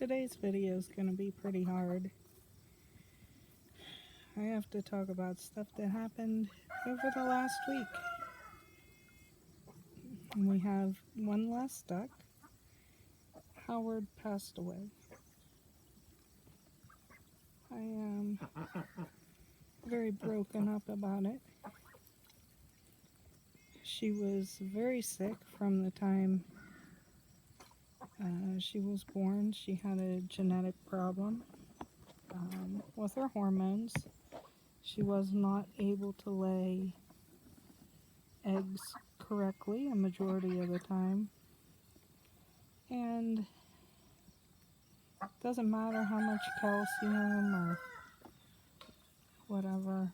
Today's video is going to be pretty hard. I have to talk about stuff that happened over the last week. And we have one last duck. Howard passed away. I am very broken up about it. She was very sick from the time she was born. She had a genetic problem with her hormones. She was not able to lay eggs correctly a majority of the time. And it doesn't matter how much calcium or whatever.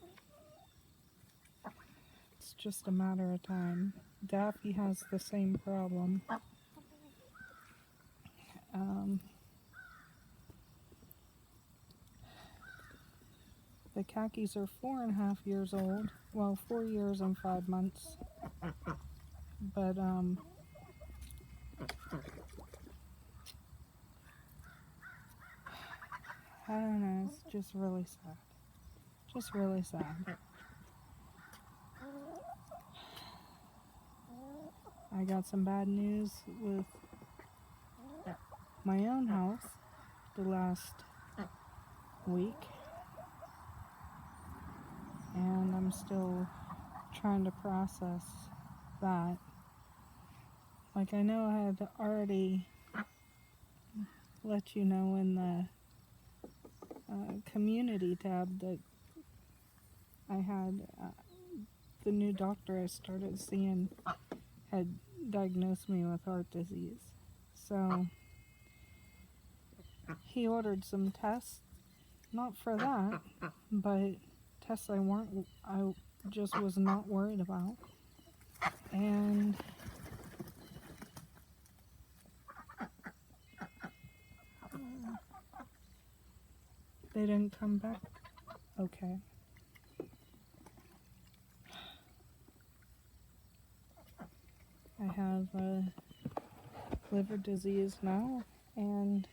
It's just a matter of time. Daffy has the same problem. The khakis are 4.5 years old. Well, 4 years and 5 months. But, I don't know, it's just really sad. Just really sad. I got some bad news with my own house the last week. And I'm still trying to process that. Like, I know I had already let you know in the community tab that I had the new doctor I started seeing had diagnosed me with heart disease. So he ordered some tests, not for that, but tests I just was not worried about. And they didn't come back okay. I have liver disease now, and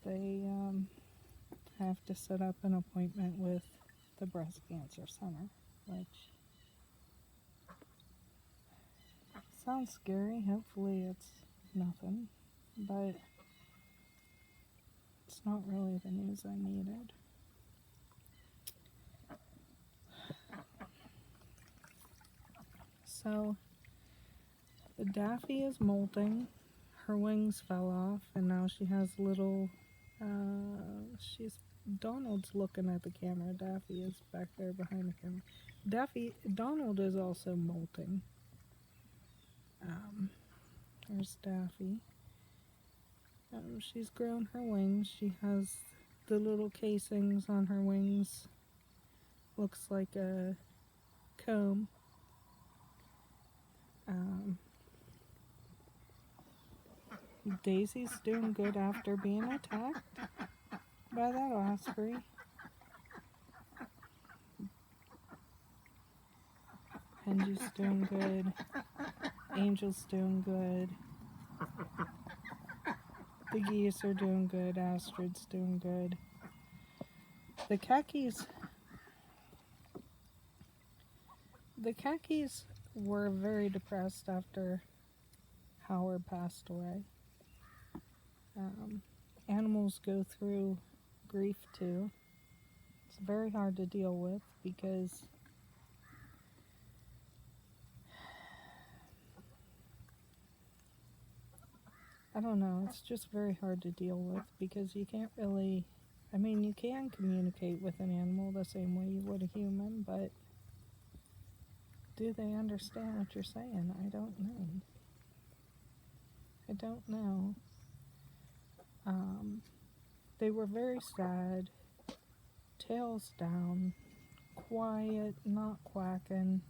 they have to set up an appointment with the breast cancer center, which sounds scary. Hopefully it's nothing, but it's not really the news I needed. So the Daffy is molting. Her wings fell off, and now she has little, Donald's looking at the camera. Daffy is back there behind the camera. Donald is also molting. There's Daffy. She's grown her wings. She has the little casings on her wings. Looks like a comb. Daisy's doing good after being attacked by that osprey. Benji's doing good. Angel's doing good. The geese are doing good. Astrid's doing good. The khakis were very depressed after Howard passed away. Animals go through grief too. It's very hard to deal with because I don't know, it's just very hard to deal with because you can't really, you can communicate with an animal the same way you would a human, but do they understand what you're saying? I don't know. They were very sad, tails down, quiet, not quacking.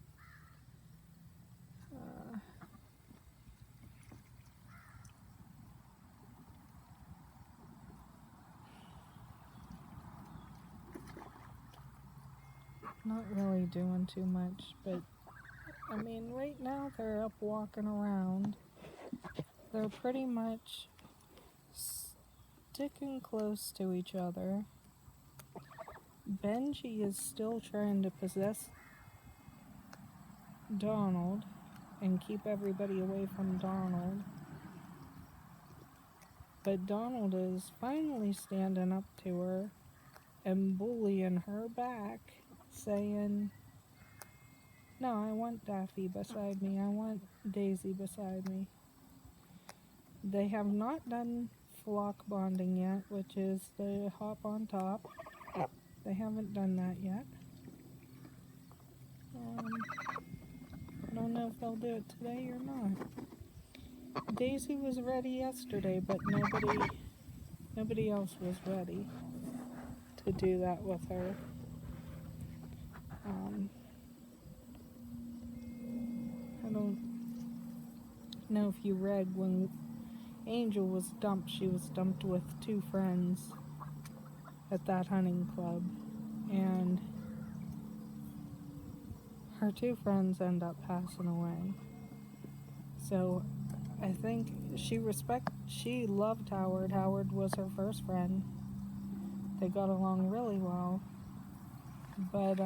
Not really doing too much, but right now they're up walking around. They're pretty much sticking close to each other. Benji is still trying to possess Donald and keep everybody away from Donald. But Donald is finally standing up to her and bullying her back, saying, "No, I want Daffy beside me. I want Daisy beside me." They have not done flock bonding yet, which is the hop on top. They haven't done that yet. I don't know if they'll do it today or not. Daisy was ready yesterday, but nobody else was ready to do that with her. I don't know if you read when Angel was dumped, she was dumped with 2 friends at that hunting club, and her 2 friends end up passing away. So I think she loved Howard. Howard was her first friend. They got along really well, but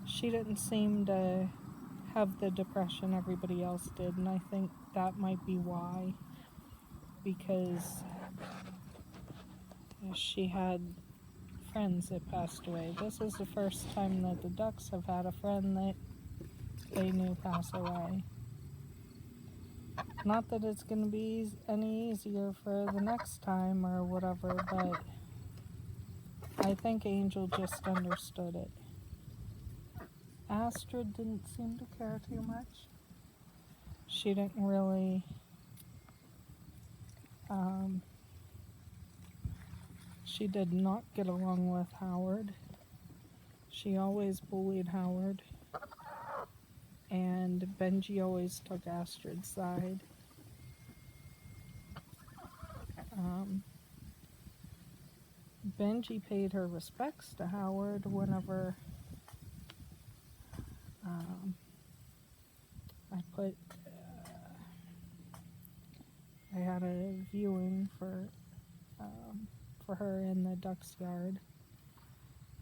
she didn't seem to have the depression everybody else did, and I think that might be why, because she had friends that passed away. This is the first time that the ducks have had a friend that they knew pass away. Not that it's going to be any easier for the next time or whatever, but I think Angel just understood it. Astrid didn't seem to care too much. She didn't really she did not get along with Howard. She always bullied Howard, and Benji always took Astrid's side. Benji paid her respects to Howard whenever I had a viewing for her in the duck's yard,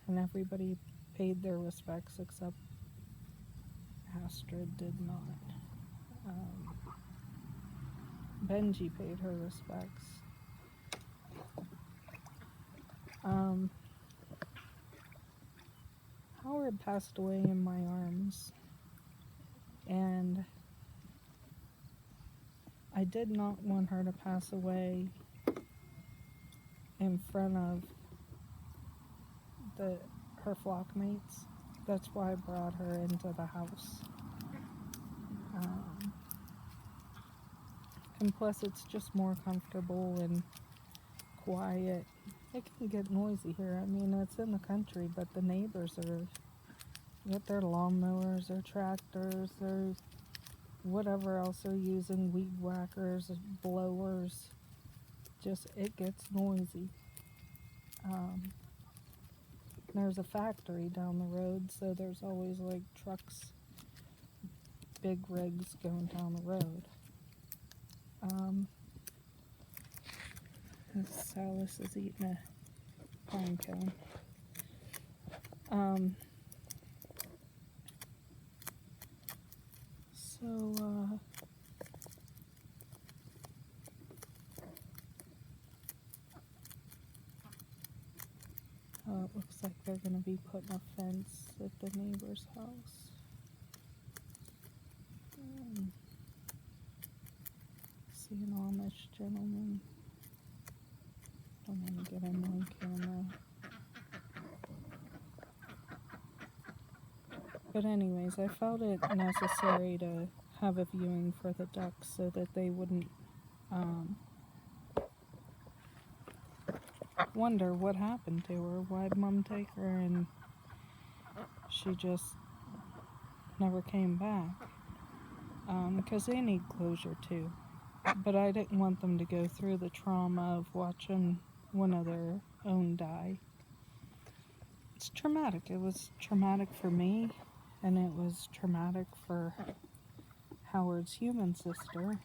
and everybody paid their respects except Astrid did not. Benji paid her respects. Howard passed away in my arms, and I did not want her to pass away in front of her flock mates. That's why I brought her into the house. And plus it's just more comfortable and quiet. It can get noisy here. I mean, it's in the country, but the neighbors get their lawnmowers, their tractors, their whatever else they're using, weed whackers, blowers. Just, it gets noisy. There's a factory down the road, so there's always like trucks, big rigs going down the road. Silas is eating a pine cone. It looks like they're going to be putting a fence at the neighbor's house. See an Amish gentleman. Don't want to get him on camera. But anyways, I felt it necessary to have a viewing for the ducks so that they wouldn't wonder what happened to her. Why'd Mom take her and she just never came back? Because they need closure too. But I didn't want them to go through the trauma of watching one of their own die. It's traumatic. It was traumatic for me, and it was traumatic for Howard's human sister.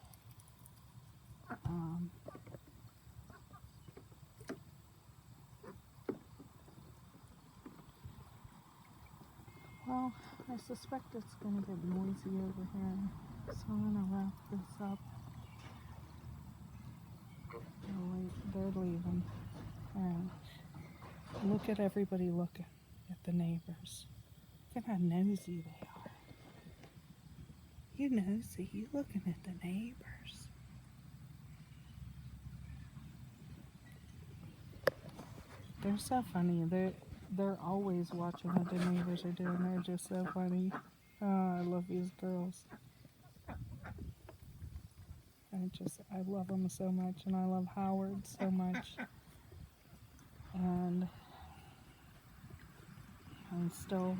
Well, I suspect it's going to get noisy over here, so I'm going to wrap this up. Oh, wait, they're leaving. Alright. Look at everybody looking at the neighbors. Look at how nosy they are. You nosy, you looking at the neighbors. They're so funny. They're always watching what the neighbors are doing. They're just so funny. Oh, I love these girls. I love them so much, and I love Howard so much. And I'm still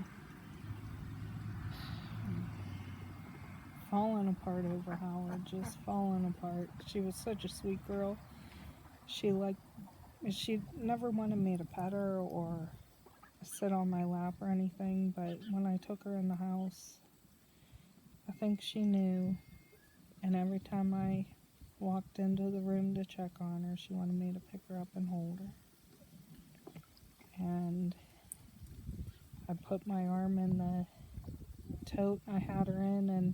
falling apart over Howard, just falling apart. She was such a sweet girl. She never wanted me to pet her or sit on my lap or anything, but when I took her in the house, I think she knew, and every time I walked into the room to check on her, she wanted me to pick her up and hold her. And I put my arm in the tote I had her in, and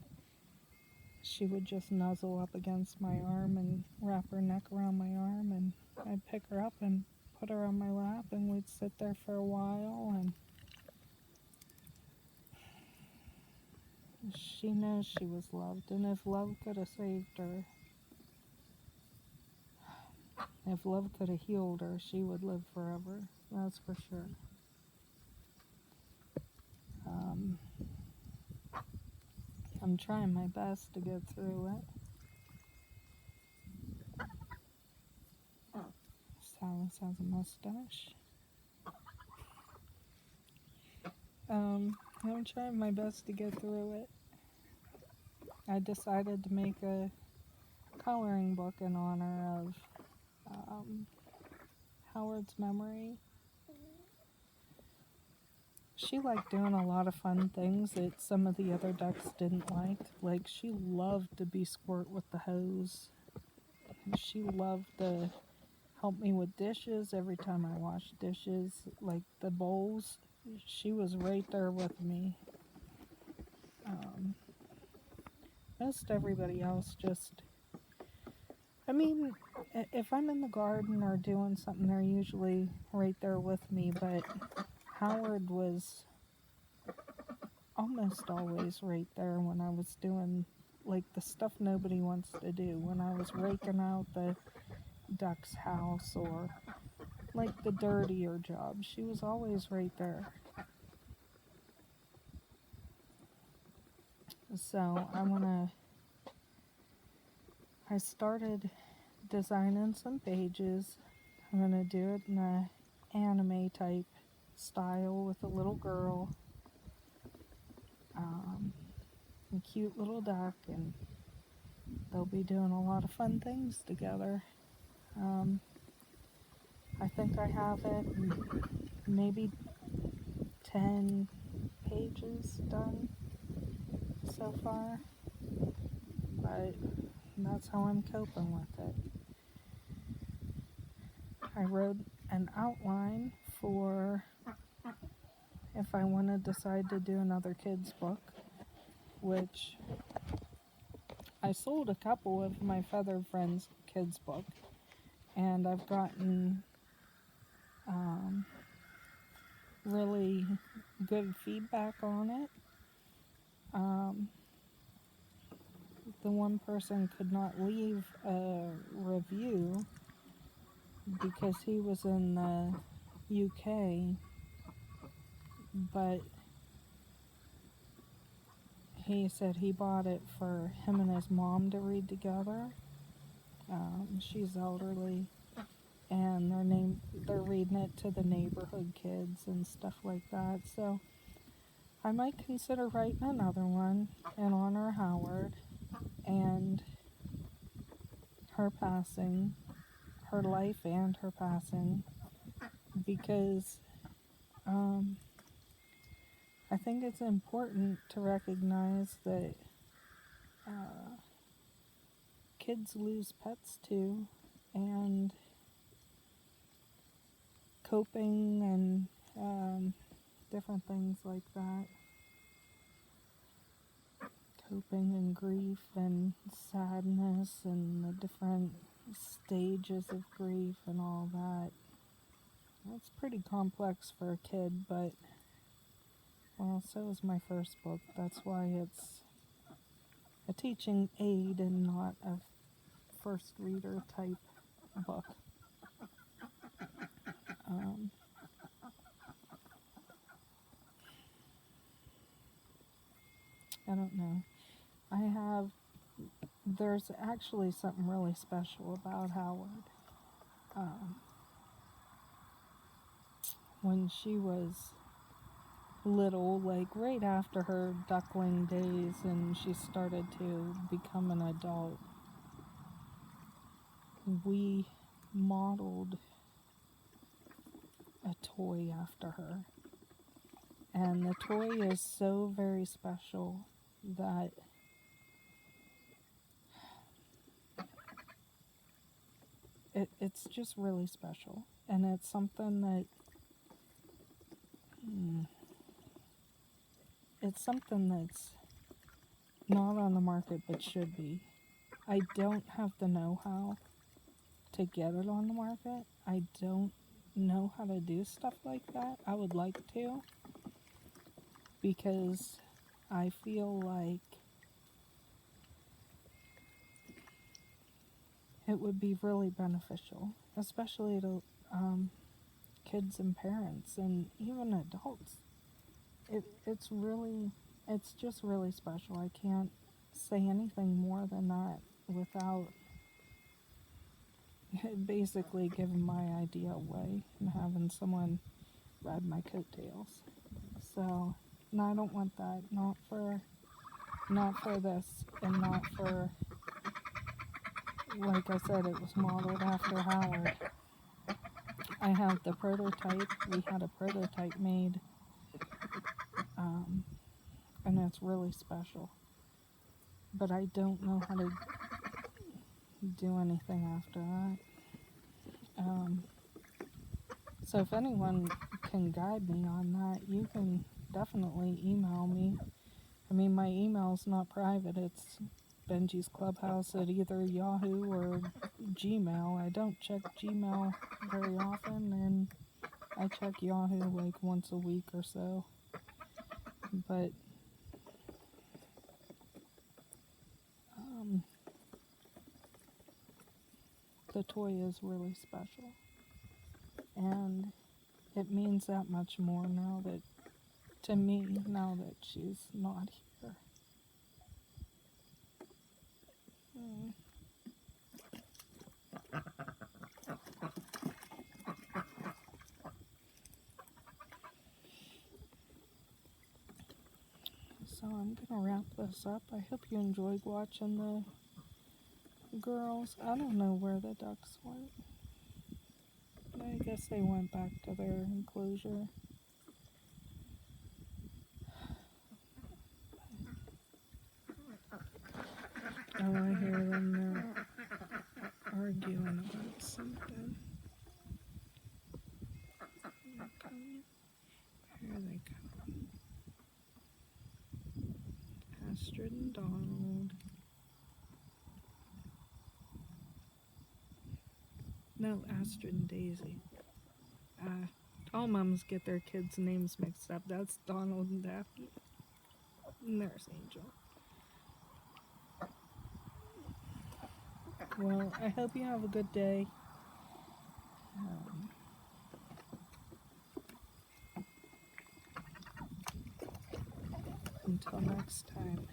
she would just nuzzle up against my arm and wrap her neck around my arm, and I'd pick her up and put her on my lap, and we'd sit there for a while, and she knows she was loved. And if love could have saved her, if love could have healed her, she would live forever. That's for sure. I'm trying my best to get through it. Silas has a mustache. I'm trying my best to get through it. I decided to make a coloring book in honor of Howard's memory. She liked doing a lot of fun things that some of the other ducks didn't like. Like, she loved to be squirt with the hose. She loved to help me with dishes every time I washed dishes. Like the bowls, she was right there with me. Most everybody else just... I mean, if I'm in the garden or doing something, they're usually right there with me, but Howard was almost always right there when I was doing, like, the stuff nobody wants to do. When I was raking out the duck's house or, like, the dirtier job, she was always right there. So I started designing some pages. I'm gonna do it in a anime type style with a little girl, a cute little duck, and they'll be doing a lot of fun things together. I think I have it maybe 10 pages done so far, but that's how I'm coping with it. I wrote an outline for if I want to decide to do another kids book, which I sold a couple of my Feathered Friends kids book, and I've gotten really good feedback on it. The one person could not leave a review because he was in the UK, but he said he bought it for him and his mom to read together. She's elderly, and they're reading it to the neighborhood kids and stuff like that. So I might consider writing another one in honor of Howard and her passing, her life and her passing, because I think it's important to recognize that kids lose pets too, and coping and different things like that. coping in grief and sadness and the different stages of grief and all that. It's pretty complex for a kid, but, well, so is my first book. That's why it's a teaching aid and not a first reader type book. I don't know. There's actually something really special about Howard. When she was little, like right after her duckling days and she started to become an adult, we modeled a toy after her. And the toy is so very special that it's just really special. And it's something that it's something that's not on the market but should be. I don't have the know-how to get it on the market. I don't know how to do stuff like that. I would like to, because I feel like it would be really beneficial, especially to kids and parents and even adults. It's just really special. I can't say anything more than that without basically giving my idea away and having someone ride my coattails. So, no, I don't want that. Not for this, and not for, like I said, it was modeled after Howard. I have the prototype. We had a prototype made, and it's really special. But I don't know how to do anything after that. So if anyone can guide me on that, you can definitely email me. I mean, my email's not private. It's Benji's Clubhouse at either Yahoo or Gmail. I don't check Gmail very often, and I check Yahoo like once a week or so. But the toy is really special, and it means that much more now that, to me, now that she's not here. So I'm gonna wrap this up. I hope you enjoyed watching the girls. I don't know where the ducks went. I guess they went back to their enclosure. Oh, I hear them. They're arguing about something. Here they come. Astrid and Donald. No, Astrid and Daisy. All moms get their kids' names mixed up. That's Donald and Daphne. And there's Angel. Well, I hope you have a good day. Until next time.